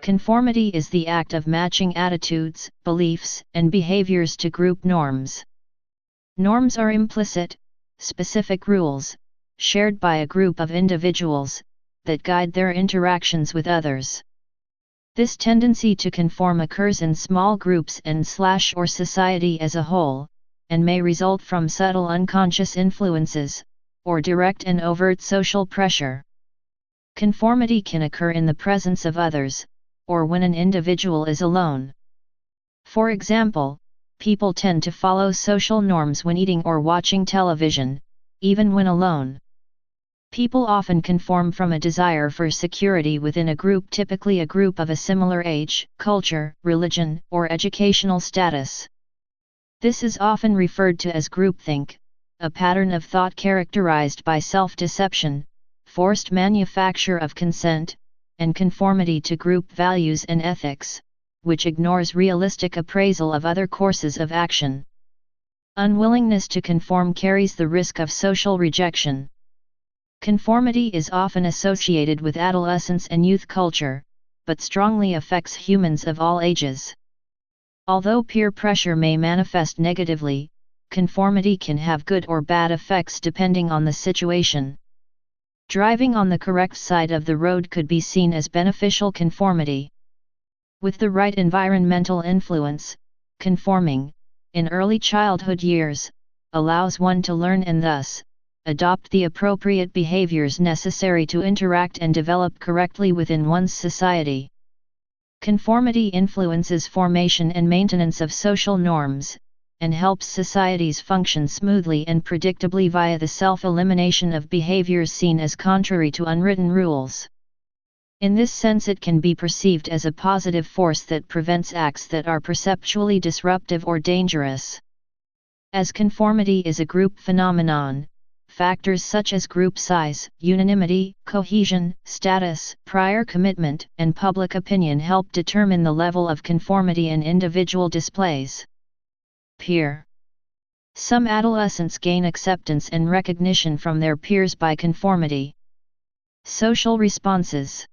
Conformity is the act of matching attitudes, beliefs, and behaviors to group norms. Norms are implicit, specific rules, shared by a group of individuals, that guide their interactions with others. This tendency to conform occurs in small groups and/or society as a whole, and may result from subtle unconscious influences, or direct and overt social pressure. Conformity can occur in the presence of others, or when an individual is alone. For example, people tend to follow social norms when eating or watching television, even when alone. People often conform from a desire for security within a group, typically a group of a similar age, culture, religion, or educational status. This is often referred to as groupthink, a pattern of thought characterized by self-deception, forced manufacture of consent, and conformity to group values and ethics, which ignores realistic appraisal of other courses of action. Unwillingness to conform carries the risk of social rejection. Conformity is often associated with adolescence and youth culture, but strongly affects humans of all ages. Although peer pressure may manifest negatively, conformity can have good or bad effects depending on the situation. Driving on the correct side of the road could be seen as beneficial conformity. With the right environmental influence, conforming, in early childhood years, allows one to learn and thus, adopt the appropriate behaviors necessary to interact and develop correctly within one's society. Conformity influences formation and maintenance of social norms, and helps societies function smoothly and predictably via the self-elimination of behaviors seen as contrary to unwritten rules. In this sense, it can be perceived as a positive force that prevents acts that are perceptually disruptive or dangerous. As conformity is a group phenomenon, factors such as group size, unanimity, cohesion, status, prior commitment, and public opinion help determine the level of conformity an individual displays. Peer. Some adolescents gain acceptance and recognition from their peers by conformity. Social responses.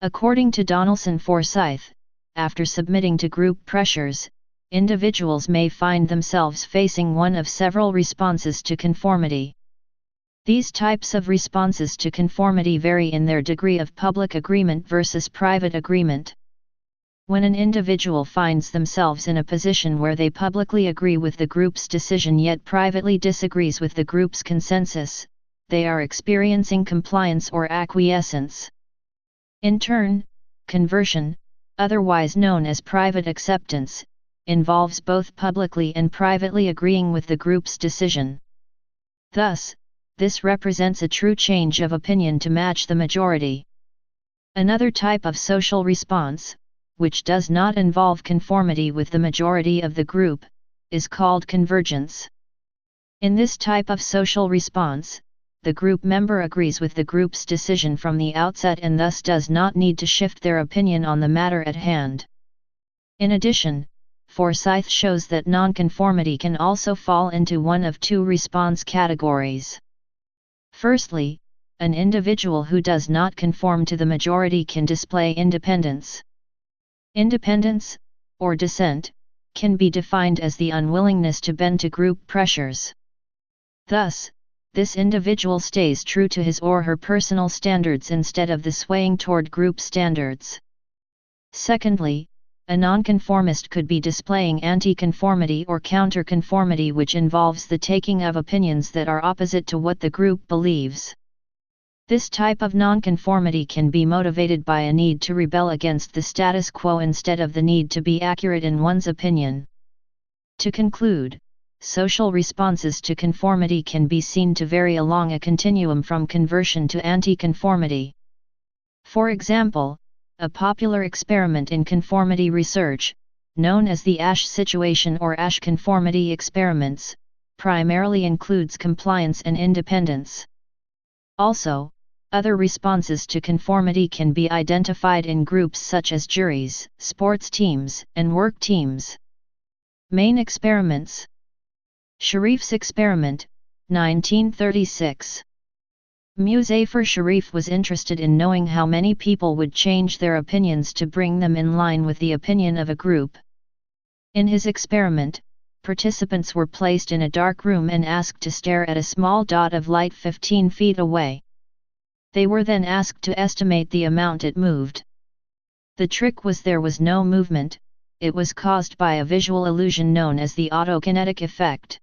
According to Donaldson Forsyth, after submitting to group pressures, individuals may find themselves facing one of several responses to conformity. These types of responses to conformity vary in their degree of public agreement versus private agreement. When an individual finds themselves in a position where they publicly agree with the group's decision yet privately disagrees with the group's consensus, they are experiencing compliance or acquiescence. In turn, conversion, otherwise known as private acceptance, involves both publicly and privately agreeing with the group's decision. Thus, this represents a true change of opinion to match the majority. Another type of social response, which does not involve conformity with the majority of the group, is called convergence. In this type of social response, the group member agrees with the group's decision from the outset and thus does not need to shift their opinion on the matter at hand. In addition, Forsyth shows that nonconformity can also fall into one of two response categories. Firstly, an individual who does not conform to the majority can display independence. Independence, or dissent, can be defined as the unwillingness to bend to group pressures. Thus, this individual stays true to his or her personal standards instead of the swaying toward group standards. Secondly, a nonconformist could be displaying anti-conformity or counter-conformity, which involves the taking of opinions that are opposite to what the group believes. This type of nonconformity can be motivated by a need to rebel against the status quo instead of the need to be accurate in one's opinion. To conclude, social responses to conformity can be seen to vary along a continuum from conversion to anti-conformity. For example, a popular experiment in conformity research, known as the Asch situation or Asch conformity experiments, primarily includes compliance and independence. Also, other responses to conformity can be identified in groups such as juries, sports teams, and work teams. Main experiments. Sharif's experiment, 1936. Muzaffar Sharif was interested in knowing how many people would change their opinions to bring them in line with the opinion of a group. In his experiment, participants were placed in a dark room and asked to stare at a small dot of light 15 feet away. They were then asked to estimate the amount it moved. The trick was there was no movement, it was caused by a visual illusion known as the autokinetic effect.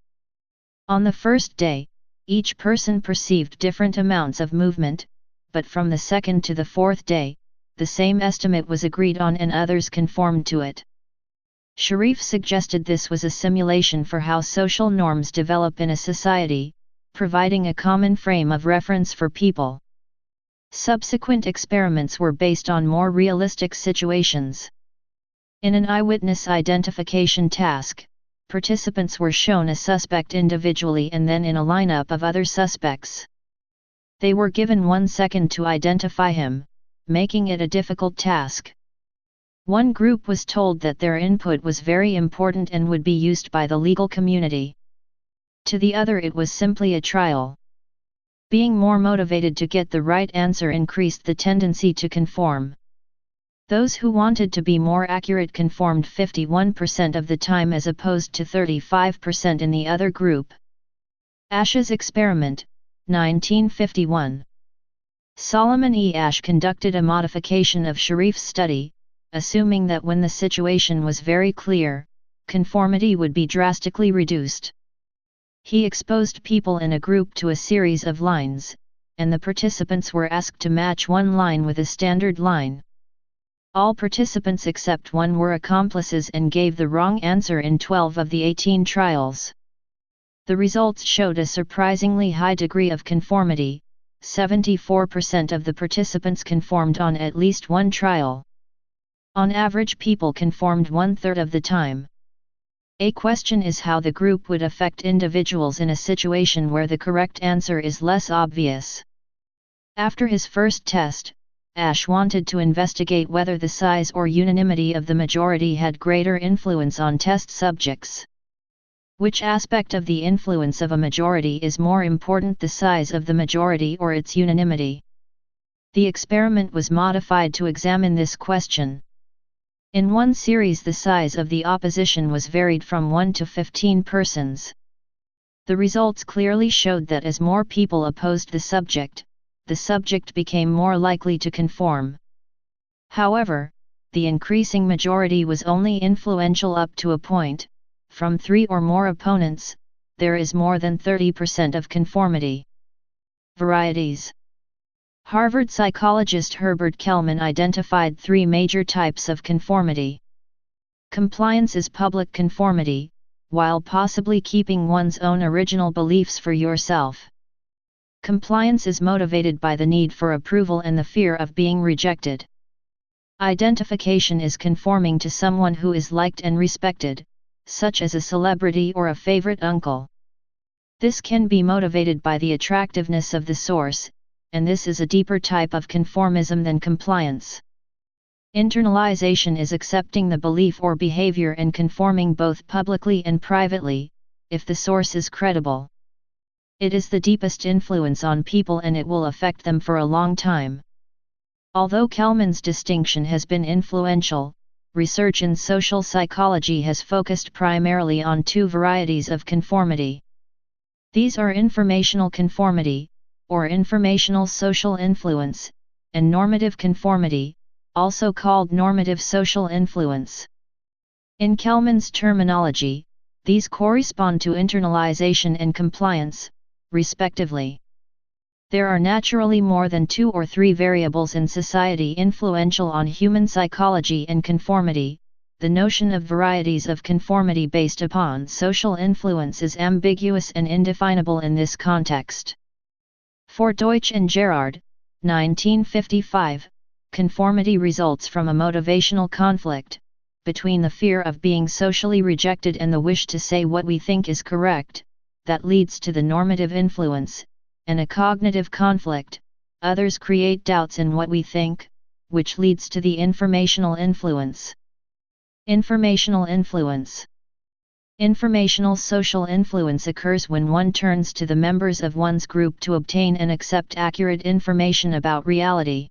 On the first day, each person perceived different amounts of movement, but from the second to the fourth day, the same estimate was agreed on and others conformed to it. Sharif suggested this was a simulation for how social norms develop in a society, providing a common frame of reference for people. Subsequent experiments were based on more realistic situations. In an eyewitness identification task, participants were shown a suspect individually and then in a lineup of other suspects. They were given 1 second to identify him, making it a difficult task. One group was told that their input was very important and would be used by the legal community. To the other it was simply a trial. Being more motivated to get the right answer increased the tendency to conform. Those who wanted to be more accurate conformed 51% of the time as opposed to 35% in the other group. Ash's experiment, 1951. Solomon E. Ash conducted a modification of Sharif's study, assuming that when the situation was very clear, conformity would be drastically reduced. He exposed people in a group to a series of lines, and the participants were asked to match one line with a standard line. All participants except one were accomplices and gave the wrong answer in 12 of the 18 trials. The results showed a surprisingly high degree of conformity. 74% of the participants conformed on at least one trial. On average, people conformed 1/3 of the time. A question is how the group would affect individuals in a situation where the correct answer is less obvious. After his first test, Ash wanted to investigate whether the size or unanimity of the majority had greater influence on test subjects. Which aspect of the influence of a majority is more important, the size of the majority or its unanimity? The experiment was modified to examine this question. In one series the size of the opposition was varied from 1 to 15 persons. The results clearly showed that as more people opposed the subject became more likely to conform. However, the increasing majority was only influential up to a point. From 3 or more opponents, there is more than 30% of conformity. Varieties. Harvard psychologist Herbert Kellman identified 3 major types of conformity. Compliance is public conformity, while possibly keeping one's own original beliefs for yourself. Compliance is motivated by the need for approval and the fear of being rejected. Identification is conforming to someone who is liked and respected, such as a celebrity or a favorite uncle. This can be motivated by the attractiveness of the source, and this is a deeper type of conformism than compliance. Internalization is accepting the belief or behavior and conforming both publicly and privately, if the source is credible. It is the deepest influence on people and it will affect them for a long time. Although Kellman's distinction has been influential, research in social psychology has focused primarily on 2 varieties of conformity. These are informational conformity, or informational social influence, and normative conformity, also called normative social influence. In Kellman's terminology, these correspond to internalization and compliance, respectively. There are naturally more than 2 or 3 variables in society influential on human psychology and conformity. The notion of varieties of conformity based upon social influence is ambiguous and indefinable in this context. For Deutsch and Gerard, 1955, conformity results from a motivational conflict between the fear of being socially rejected and the wish to say what we think is correct, that leads to the normative influence, and a cognitive conflict, others create doubts in what we think, which leads to the informational influence. Informational influence. Informational social influence occurs when one turns to the members of one's group to obtain and accept accurate information about reality.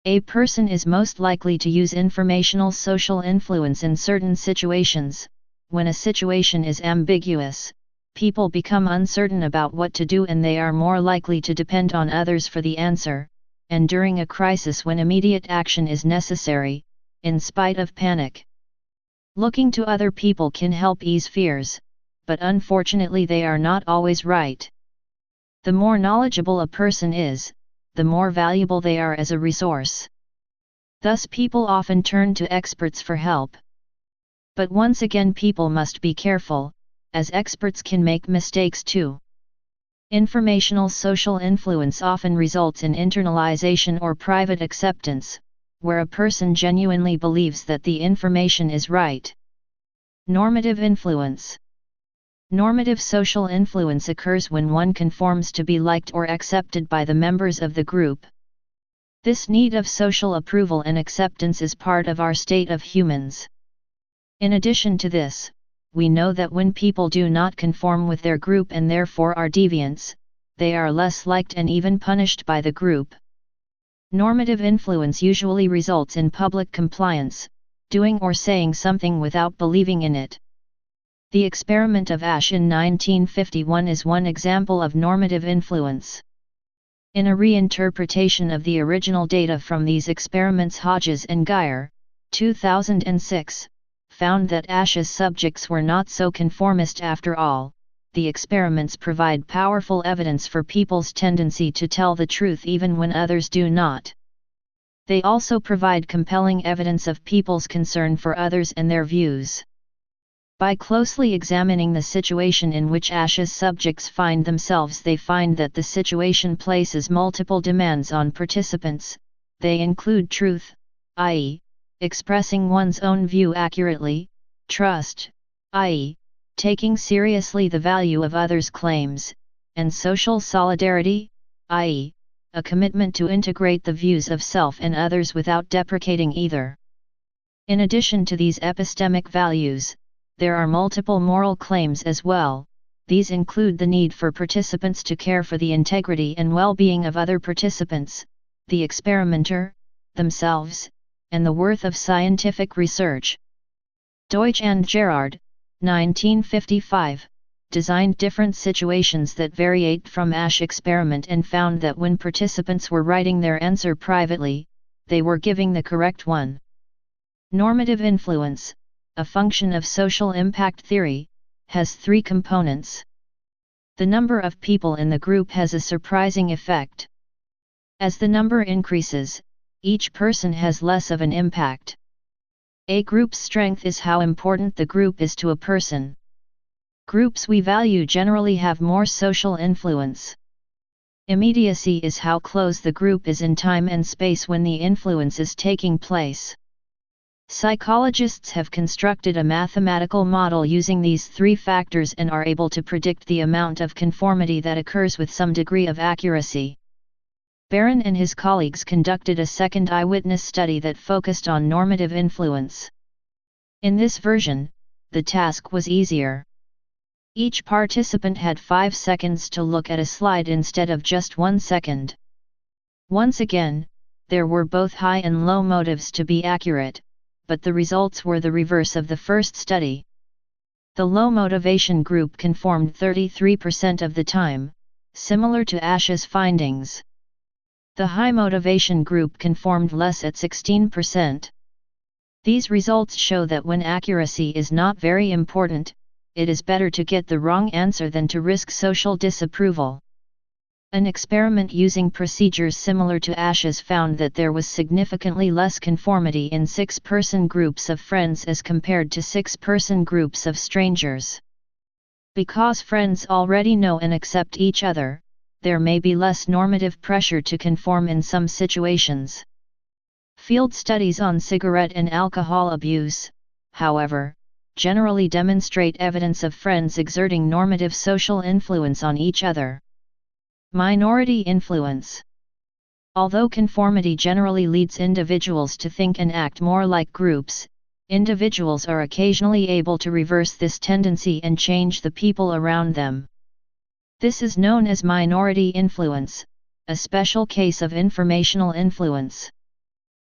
A person is most likely to use informational social influence in certain situations. When a situation is ambiguous, people become uncertain about what to do and they are more likely to depend on others for the answer, and during a crisis when immediate action is necessary, in spite of panic. Looking to other people can help ease fears, but unfortunately they are not always right. The more knowledgeable a person is, the more valuable they are as a resource. Thus people often turn to experts for help. But once again people must be careful, as experts can make mistakes too. Informational social influence often results in internalization or private acceptance, where a person genuinely believes that the information is right. Normative influence. Normative social influence occurs when one conforms to be liked or accepted by the members of the group. This need of social approval and acceptance is part of our state of humans. In addition to this, we know that when people do not conform with their group and therefore are deviants, they are less liked and even punished by the group. Normative influence usually results in public compliance, doing or saying something without believing in it. The experiment of Ash in 1951 is one example of normative influence. In a reinterpretation of the original data from these experiments, Hodges and Geyer, 2006, found that Ash's subjects were not so conformist after all. The experiments provide powerful evidence for people's tendency to tell the truth even when others do not. They also provide compelling evidence of people's concern for others and their views. By closely examining the situation in which Ash's subjects find themselves, they find that the situation places multiple demands on participants. They include truth, i.e., expressing one's own view accurately, trust, i.e., taking seriously the value of others' claims, and social solidarity, i.e., a commitment to integrate the views of self and others without deprecating either. In addition to these epistemic values, there are multiple moral claims as well. These include the need for participants to care for the integrity and well-being of other participants, the experimenter, themselves, and the worth of scientific research. Deutsch and Gerard, 1955, designed different situations that variate from Ash experiment and found that when participants were writing their answer privately, they were giving the correct one. Normative influence, a function of social impact theory, has three components. The number of people in the group has a surprising effect. As the number increases, each person has less of an impact. A group's strength is how important the group is to a person. Groups we value generally have more social influence. Immediacy is how close the group is in time and space when the influence is taking place. Psychologists have constructed a mathematical model using these three factors and are able to predict the amount of conformity that occurs with some degree of accuracy. Barron and his colleagues conducted a second eyewitness study that focused on normative influence. In this version, the task was easier. Each participant had 5 seconds to look at a slide instead of just 1 second. Once again, there were both high and low motives to be accurate, but the results were the reverse of the first study. The low motivation group conformed 33% of the time, similar to Ash's findings. The high motivation group conformed less at 16%. These results show that when accuracy is not very important, it is better to get the wrong answer than to risk social disapproval. An experiment using procedures similar to Ash's found that there was significantly less conformity in 6-person groups of friends as compared to 6-person groups of strangers. Because friends already know and accept each other, there may be less normative pressure to conform in some situations. Field studies on cigarette and alcohol abuse, however, generally demonstrate evidence of friends exerting normative social influence on each other. Minority influence. Although conformity generally leads individuals to think and act more like groups, individuals are occasionally able to reverse this tendency and change the people around them. This is known as minority influence, a special case of informational influence.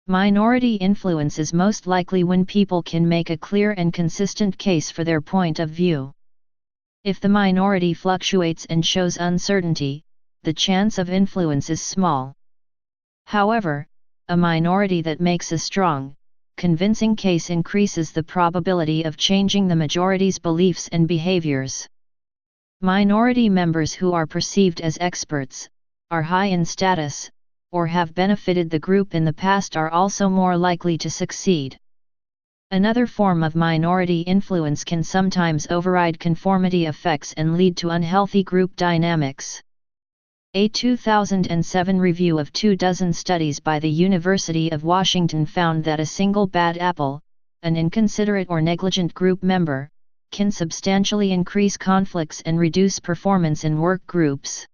Minority influence is most likely when people can make a clear and consistent case for their point of view. If the minority fluctuates and shows uncertainty, the chance of influence is small. However, a minority that makes a strong, convincing case increases the probability of changing the majority's beliefs and behaviors. Minority members who are perceived as experts, are high in status, or have benefited the group in the past are also more likely to succeed. Another form of minority influence can sometimes override conformity effects and lead to unhealthy group dynamics. A 2007 review of 24 studies by the University of Washington found that a single bad apple, an inconsiderate or negligent group member, can substantially increase conflicts and reduce performance in work groups.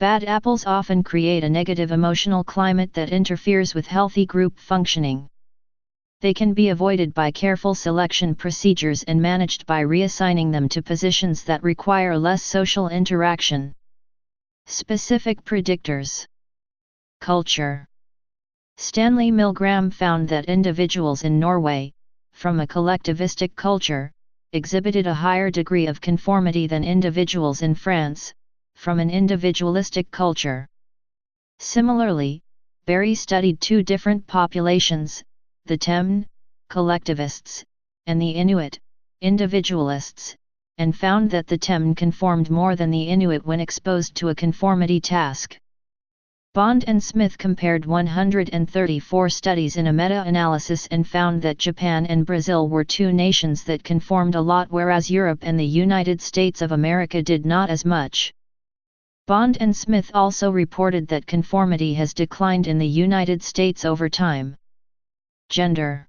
Bad apples often create a negative emotional climate that interferes with healthy group functioning. They can be avoided by careful selection procedures and managed by reassigning them to positions that require less social interaction. Specific predictors. Culture. Stanley Milgram found that individuals in Norway, from a collectivistic culture, exhibited a higher degree of conformity than individuals in France, from an individualistic culture. Similarly, Berry studied two different populations, the Temne, collectivists, and the Inuit, individualists, and found that the Temne conformed more than the Inuit when exposed to a conformity task. Bond and Smith compared 134 studies in a meta-analysis and found that Japan and Brazil were two nations that conformed a lot, whereas Europe and the United States of America did not as much. Bond and Smith also reported that conformity has declined in the United States over time. Gender.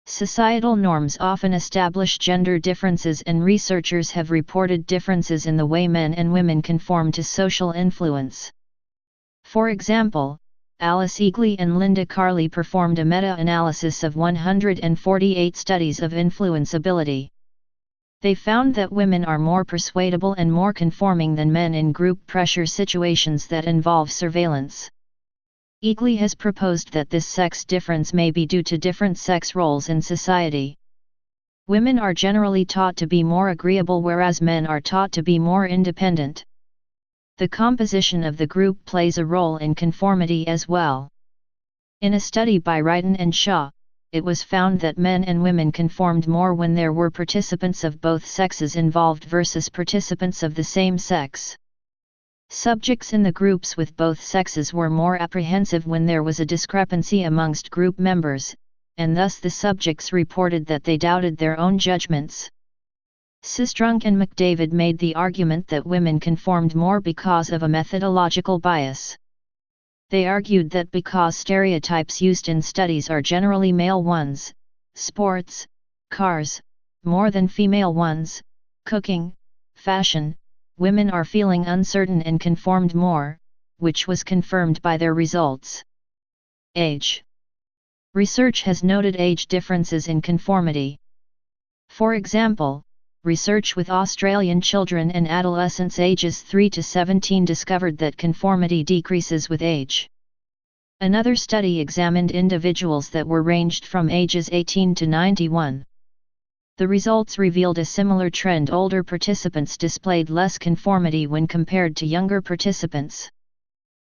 Societal norms often establish gender differences, and researchers have reported differences in the way men and women conform to social influence. For example, Alice Eagley and Linda Carley performed a meta-analysis of 148 studies of influenceability. They found that women are more persuadable and more conforming than men in group pressure situations that involve surveillance. Eagley has proposed that this sex difference may be due to different sex roles in society. Women are generally taught to be more agreeable, whereas men are taught to be more independent. The composition of the group plays a role in conformity as well. In a study by Wrighton and Shaw, it was found that men and women conformed more when there were participants of both sexes involved versus participants of the same sex. Subjects in the groups with both sexes were more apprehensive when there was a discrepancy amongst group members, and thus the subjects reported that they doubted their own judgments. Sistrunk and McDavid made the argument that women conformed more because of a methodological bias. They argued that because stereotypes used in studies are generally male ones, sports, cars, more than female ones, cooking, fashion, women are feeling uncertain and conformed more, which was confirmed by their results. Age. Research has noted age differences in conformity. For example, research with Australian children and adolescents ages 3 to 17 discovered that conformity decreases with age. Another study examined individuals that were ranged from ages 18 to 91. The results revealed a similar trend: older participants displayed less conformity when compared to younger participants.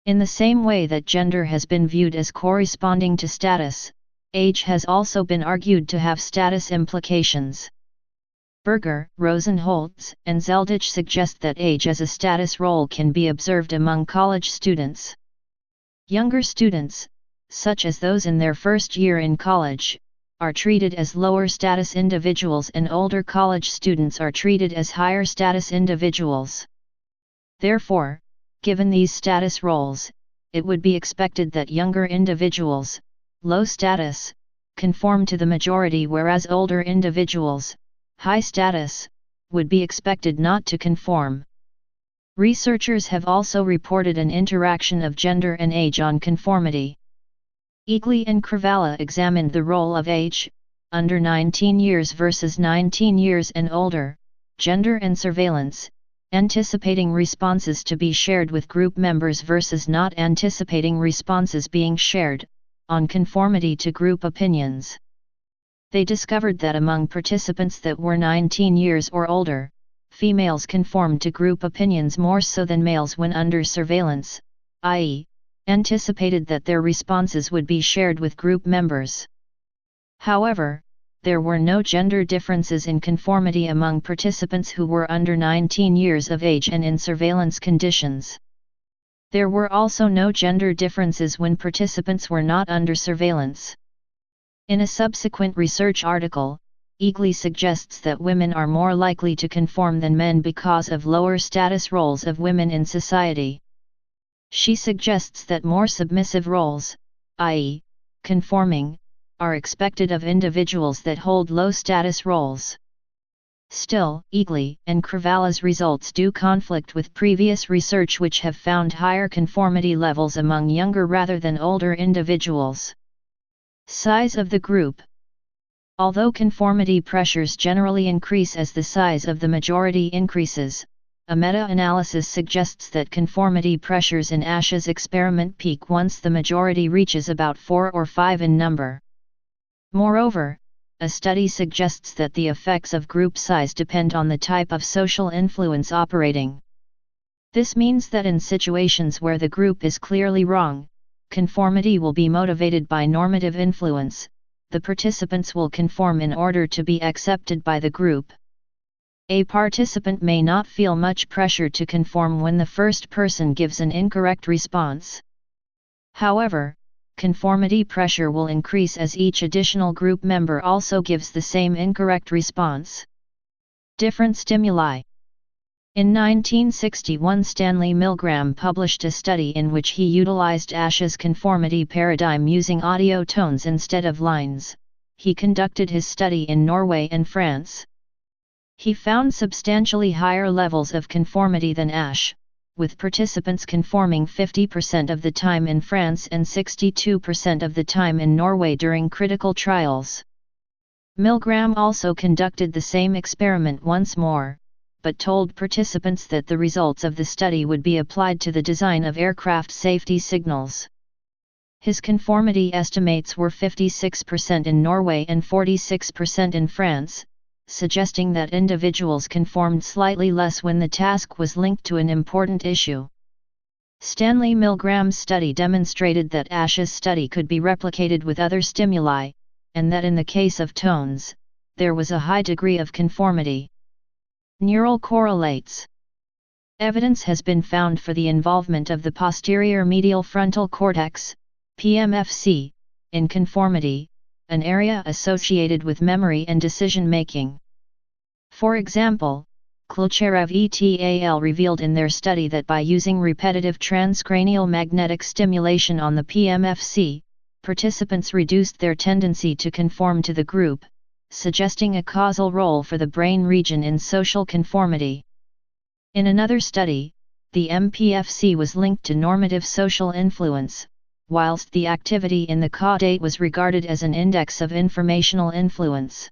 In the same way that gender has been viewed as corresponding to status, age has also been argued to have status implications. Berger, Rosenholtz, and Zeldich suggest that age as a status role can be observed among college students. Younger students, such as those in their first year in college, are treated as lower status individuals, and older college students are treated as higher status individuals. Therefore, given these status roles, it would be expected that younger individuals, low status, conform to the majority, whereas older individuals, high status, would be expected not to conform. Researchers have also reported an interaction of gender and age on conformity. Eagley and Kravala examined the role of age, under 19 years versus 19 years and older, gender and surveillance, anticipating responses to be shared with group members versus not anticipating responses being shared, on conformity to group opinions. They discovered that among participants that were 19 years or older, females conformed to group opinions more so than males when under surveillance, i.e., anticipated that their responses would be shared with group members. However, there were no gender differences in conformity among participants who were under 19 years of age and in surveillance conditions. There were also no gender differences when participants were not under surveillance. In a subsequent research article, Eagley suggests that women are more likely to conform than men because of lower status roles of women in society. She suggests that more submissive roles, i.e., conforming, are expected of individuals that hold low status roles. Still, Eagley and Cravala's results do conflict with previous research which have found higher conformity levels among younger rather than older individuals. Size of the group. Although conformity pressures generally increase as the size of the majority increases, a meta-analysis suggests that conformity pressures in Ash's experiment peak once the majority reaches about 4 or 5 in number. Moreover, a study suggests that the effects of group size depend on the type of social influence operating. This means that in situations where the group is clearly wrong, conformity will be motivated by normative influence. The participants will conform in order to be accepted by the group. A participant may not feel much pressure to conform when the first person gives an incorrect response. However, conformity pressure will increase as each additional group member also gives the same incorrect response. Different stimuli. In 1961, Stanley Milgram published a study in which he utilized Ash's conformity paradigm using audio tones instead of lines. He conducted his study in Norway and France. He found substantially higher levels of conformity than Ash, with participants conforming 50% of the time in France and 62% of the time in Norway during critical trials. Milgram also conducted the same experiment once more, but told participants that the results of the study would be applied to the design of aircraft safety signals. His conformity estimates were 56% in Norway and 46% in France, suggesting that individuals conformed slightly less when the task was linked to an important issue. Stanley Milgram's study demonstrated that Ash's study could be replicated with other stimuli, and that in the case of tones, there was a high degree of conformity. Neural correlates. Evidence has been found for the involvement of the posterior medial frontal cortex, PMFC, in conformity, an area associated with memory and decision-making. For example, Klucherev et al. Revealed in their study that by using repetitive transcranial magnetic stimulation on the PMFC, participants reduced their tendency to conform to the group, suggesting a causal role for the brain region in social conformity. In another study, the MPFC was linked to normative social influence, whilst the activity in the caudate was regarded as an index of informational influence.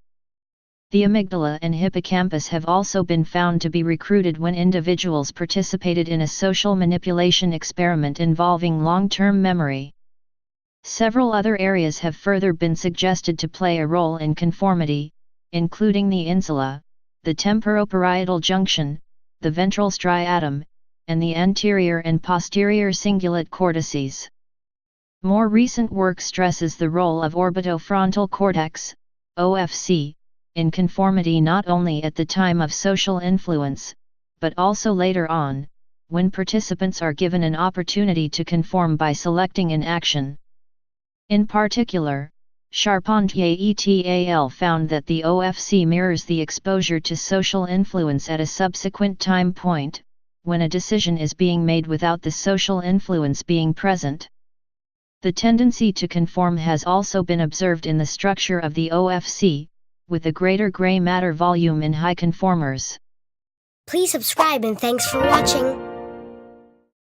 The amygdala and hippocampus have also been found to be recruited when individuals participated in a social manipulation experiment involving long-term memory. Several other areas have further been suggested to play a role in conformity, including the insula, the temporoparietal junction, the ventral striatum, and the anterior and posterior cingulate cortices. More recent work stresses the role of orbitofrontal cortex, OFC, in conformity not only at the time of social influence, but also later on, when participants are given an opportunity to conform by selecting an action. In particular, Charpentier et al. Found that the OFC mirrors the exposure to social influence at a subsequent time point, when a decision is being made without the social influence being present. The tendency to conform has also been observed in the structure of the OFC, with a greater gray matter volume in high conformers. Please subscribe and thanks for watching.